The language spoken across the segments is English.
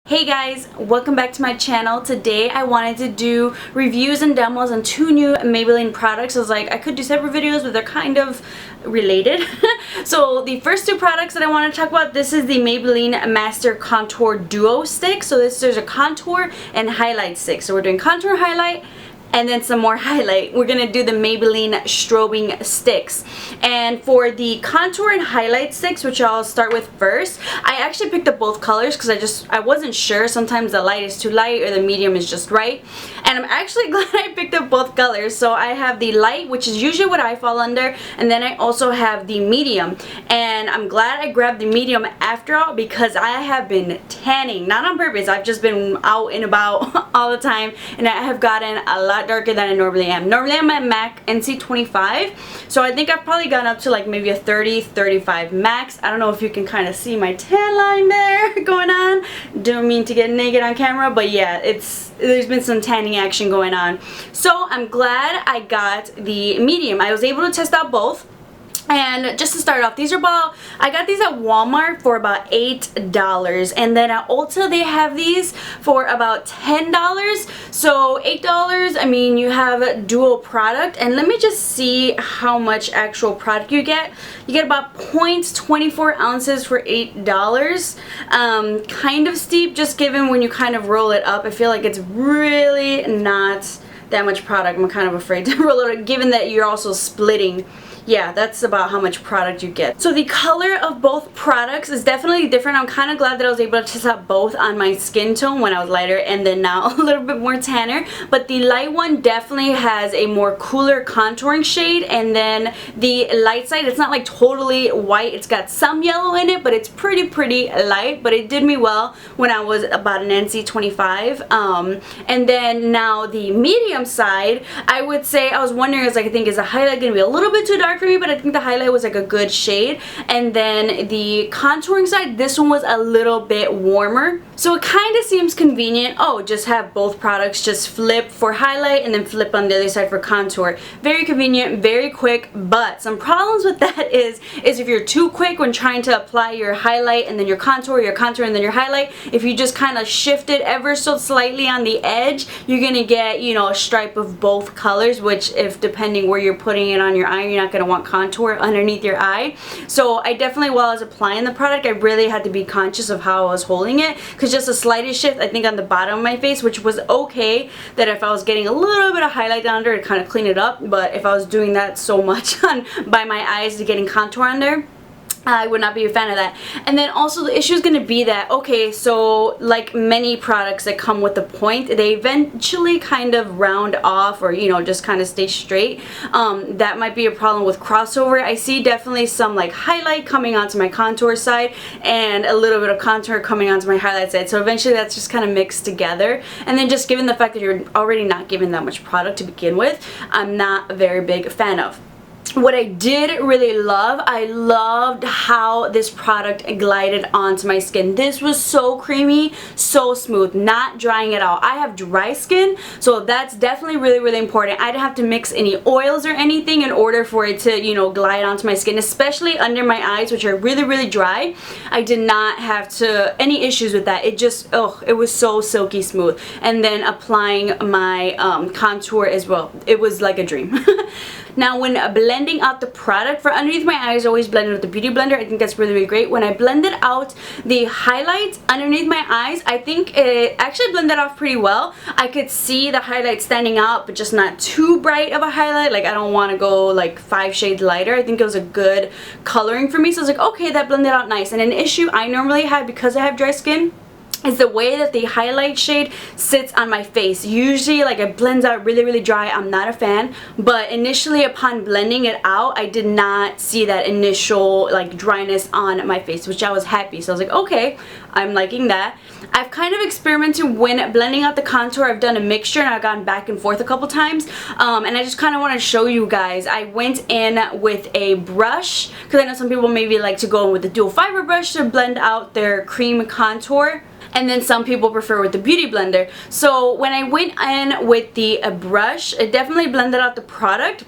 Hey guys, welcome back to my channel. Today I wanted to do reviews and demos on two new Maybelline products. I was like, I could do separate videos, but they're kind of related. So the first two products that I want to talk about, this is the Maybelline Master Contour Duo Stick. So there's a contour and highlight stick. So we're doing contour, highlight, and then some more highlight. We're gonna do the Maybelline Strobing sticks. And for the contour and highlight sticks, which I'll start with first, I actually picked up both colors because I wasn't sure. Sometimes the light is too light or the medium is just right. And I'm actually glad I picked up both colors. So I have the light, which is usually what I fall under, and then I also have the medium. And I'm glad I grabbed the medium after all because I have been tanning, not on purpose. I've just been out and about all the time, and I have gotten a lot darker than I normally am. Normally I'm at MAC NC25, so I think I've probably gone up to like maybe a 30-35 max. I don't know if you can kind of see my tan line there going on. Don't mean to get naked on camera, but yeah, there's been some tanning action going on. So I'm glad I got the medium. I was able to test out both. And just to start off, I got these at Walmart for about $8, and then at Ulta they have these for about $10. So $8, I mean, you have a dual product, and let me just see how much actual product you get. You get about 0.24 ounces for $8. Kind of steep, just given when you kind of roll it up. I feel like it's really not that much product. I'm kind of afraid to roll it up, given that you're also splitting. Yeah, that's about how much product you get. So the color of both products is definitely different. I'm kind of glad that I was able to test out both on my skin tone when I was lighter and then now a little bit more tanner. But the light one definitely has a more cooler contouring shade, and then the light side, it's not like totally white. It's got some yellow in it, but it's pretty light. But it did me well when I was about an NC25. And then now the medium side, I would say, I was wondering, I think, is the highlight going to be a little bit too dark for me? But I think the highlight was like a good shade. And then the contouring side, this one was a little bit warmer. So it kind of seems convenient. Oh, just have both products, just flip for highlight and then flip on the other side for contour. Very convenient, very quick, but some problems with that is if you're too quick when trying to apply your highlight and then your contour and then your highlight, if you just kind of shift it ever so slightly on the edge, you're gonna get, you know, a stripe of both colors, which, if depending where you're putting it on your eye, you're not gonna want contour underneath your eye. So I definitely, while I was applying the product, I really had to be conscious of how I was holding it, because just a slightest shift, I think, on the bottom of my face, which was okay, that if I was getting a little bit of highlight down under, it kind of clean it up. But if I was doing that so much by my eyes to getting contour under, I would not be a fan of that. And then also the issue is going to be that, okay, so like many products that come with the point, they eventually kind of round off, or, you know, just kind of stay straight. That might be a problem with crossover. I see definitely some like highlight coming onto my contour side and a little bit of contour coming onto my highlight side. So eventually that's just kind of mixed together. And then just given the fact that you're already not given that much product to begin with, I'm not a very big fan of. What I did really love, I loved how this product glided onto my skin. This was so creamy, so smooth, not drying at all. I have dry skin, so that's definitely really important. I didn't have to mix any oils or anything in order for it to, you know, glide onto my skin, especially under my eyes, which are really dry. I did not have any issues with that. It just, oh, it was so silky smooth. And then applying my contour as well, it was like a dream. Now, when blending out the product for underneath my eyes, I always blend it with the Beauty Blender. I think that's really great. When I blended out the highlights underneath my eyes, I think it actually blended off pretty well. I could see the highlight standing out, but just not too bright of a highlight. Like, I don't want to go like 5 shades lighter. I think it was a good coloring for me. So I was like, okay, that blended out nice. And an issue I normally have, because I have dry skin, is the way that the highlight shade sits on my face. Usually, like, it blends out really dry. I'm not a fan, but initially upon blending it out, I did not see that initial like dryness on my face, which I was happy. So I was like, okay, I'm liking that. I've kind of experimented when blending out the contour. I've done a mixture and I've gone back and forth a couple times, and I just kind of want to show you guys. I went in with a brush, because I know some people maybe like to go in with the dual fiber brush to blend out their cream contour. and then some people prefer with the Beauty Blender. So when I went in with the brush, it definitely blended out the product,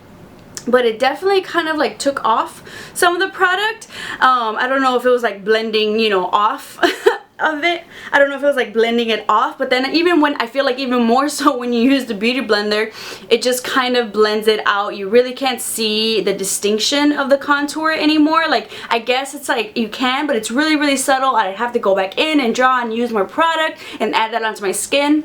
but it definitely kind of like took off some of the product. I don't know if it was like blending, you know, off of it. I don't know if it was like blending it off, but then even when I feel like even more so when you use the beauty blender, it just kind of blends it out. You really can't see the distinction of the contour anymore. Like, I guess it's like you can, but it's really, really subtle. I'd have to go back in and draw and use more product and add that onto my skin.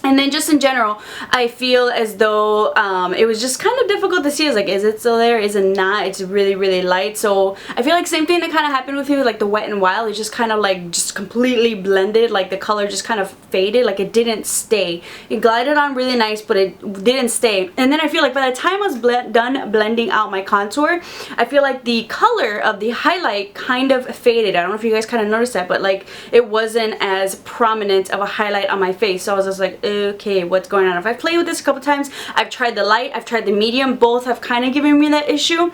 And then just in general, I feel as though it was just kind of difficult to see. I was like, is it still there? Is it not? It's really, really light. So I feel like same thing that kind of happened with me with like the Wet n Wild. It just kind of like just completely blended. Like the color just kind of faded. Like it didn't stay. It glided on really nice, but it didn't stay. And then I feel like by the time I was done blending out my contour, I feel like the color of the highlight kind of faded. I don't know if you guys kind of noticed that, but like it wasn't as prominent of a highlight on my face. So I was just like, okay, what's going on? If I've played with this a couple times, I've tried the light, I've tried the medium, both have kind of given me that issue.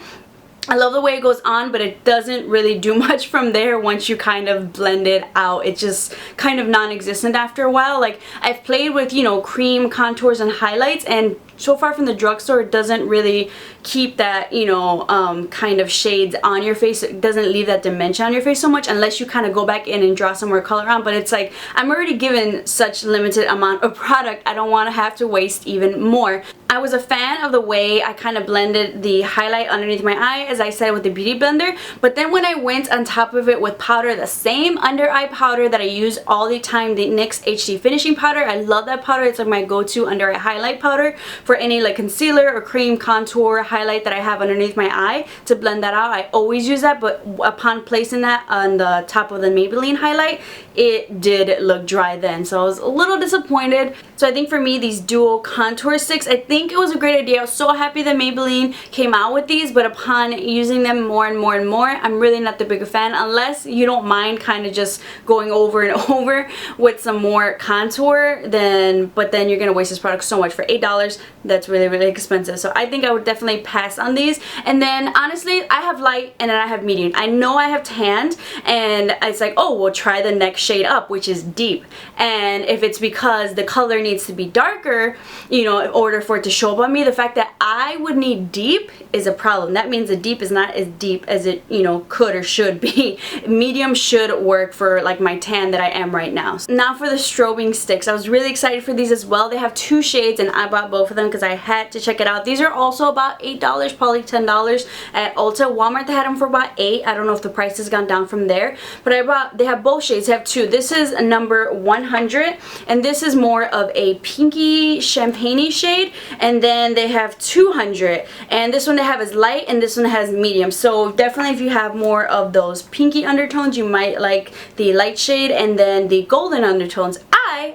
I love the way it goes on, but it doesn't really do much from there once you kind of blend it out. It's just kind of non-existent after a while. Like, I've played with, you know, cream contours and highlights, and so far from the drugstore, it doesn't really keep that, you know, kind of shades on your face. It doesn't leave that dimension on your face so much unless you kind of go back in and draw some more color on. But it's like, I'm already given such limited amount of product. I don't want to have to waste even more. I was a fan of the way I kind of blended the highlight underneath my eye, as I said, with the Beauty Blender. But then when I went on top of it with powder, the same under eye powder that I use all the time, the NYX HD Finishing Powder. I love that powder. It's like my go-to under eye highlight powder for any like concealer or cream contour highlight that I have underneath my eye to blend that out. I always use that, but upon placing that on the top of the Maybelline highlight, it did look dry then. So I was a little disappointed. So I think for me, these dual contour sticks, I think it was a great idea. I was so happy that Maybelline came out with these, but upon using them more and more and more, I'm really not the bigger fan, unless you don't mind kind of just going over and over with some more contour, but then you're gonna waste this product so much for $8. That's really, really expensive. So I think I would definitely pass on these. And then honestly, I have light and then I have medium. I know I have tanned, and it's like, oh, we'll try the next shade up, which is deep. And if it's because the color needs to be darker, you know, in order for it to show up on me, the fact that I would need deep is a problem. That means the deep is not as deep as it, you know, could or should be. Medium should work for like my tan that I am right now. Now for the strobing sticks. I was really excited for these as well. They have two shades and I bought both of them because I had to check it out. These are also about $8, probably $10 at Ulta. Walmart, they had them for about $8. I don't know if the price has gone down from there, but they have both shades. They have two. This is a number 100 and this is more of a pinky champagne-y shade, and then they have 200, and this one they have is light and this one has medium. So definitely if you have more of those pinky undertones, you might like the light shade, and then the golden undertones.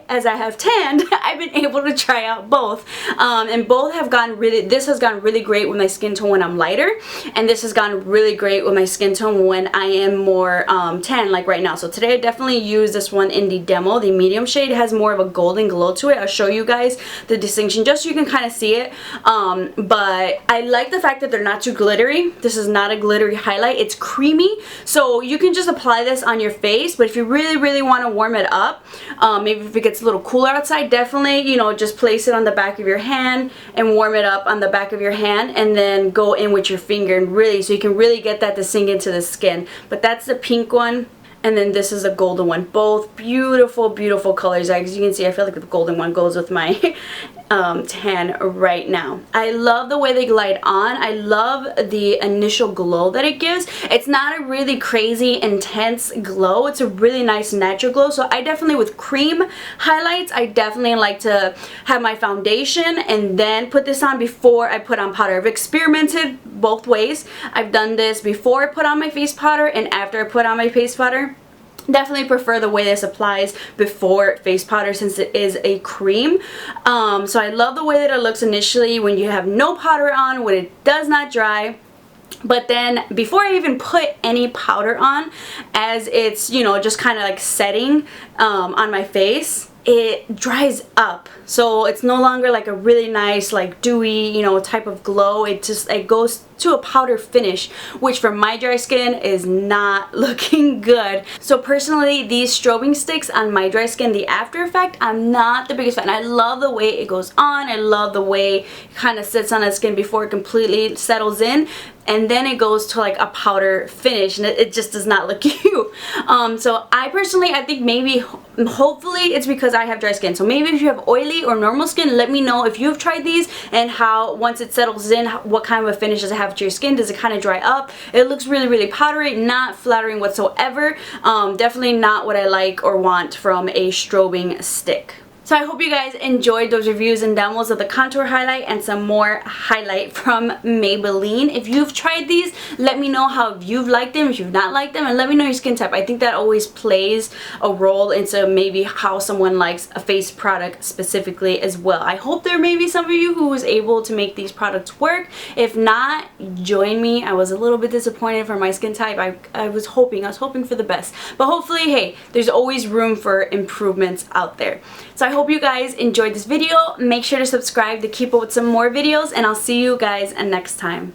As I have tanned, I've been able to try out both, and both have gone really, this has gone really great with my skin tone when I'm lighter, and this has gone really great with my skin tone when I am more tan, like right now. So today I definitely use this one in the demo, the medium shade. It has more of a golden glow to it. I'll show you guys the distinction just so you can kind of see it, but I like the fact that they're not too glittery. This is not a glittery highlight. It's creamy, so you can just apply this on your face, but if you really, really want to warm it up, maybe if it gets a little cooler outside, definitely, you know, just place it on the back of your hand and warm it up on the back of your hand, and then go in with your finger and really, so you can really get that to sink into the skin. But that's the pink one, and then this is a golden one. Both beautiful, beautiful colors. As you can see, I feel like the golden one goes with my tan right now. I love the way they glide on. I love the initial glow that it gives. It's not a really crazy intense glow. It's a really nice natural glow. So I definitely, with cream highlights, I definitely like to have my foundation and then put this on before I put on powder. I've experimented both ways. I've done this before I put on my face powder and after I put on my face powder. Definitely prefer the way this applies before face powder, since it is a cream. So I love the way that it looks initially when you have no powder on, when it does not dry. But then before I even put any powder on, as it's, you know, just kind of like setting on my face, it dries up. So it's no longer like a really nice, like dewy, you know, type of glow. It goes to a powder finish, which for my dry skin is not looking good. So personally, these strobing sticks on my dry skin, the after effect, I'm not the biggest fan. I love the way it goes on. I love the way it kind of sits on the skin before it completely settles in. and then it goes to like a powder finish, and it just does not look cute. So I personally, I think maybe, hopefully it's because I have dry skin. So maybe if you have oily or normal skin, let me know if you've tried these and how, once it settles in, what kind of a finish does it have to your skin. Does it kind of dry up? It looks really, really powdery, not flattering whatsoever. Definitely not what I like or want from a strobing stick. So I hope you guys enjoyed those reviews and demos of the contour highlight and some more highlight from Maybelline. If you've tried these, let me know how you've liked them, if you've not liked them, and let me know your skin type. I think that always plays a role into maybe how someone likes a face product specifically as well. I hope there may be some of you who was able to make these products work. If not, join me. I was a little bit disappointed for my skin type. I was hoping for the best. But hopefully, hey, there's always room for improvements out there. So I hope you guys enjoyed this video. Make sure to subscribe to keep up with some more videos, and I'll see you guys next time.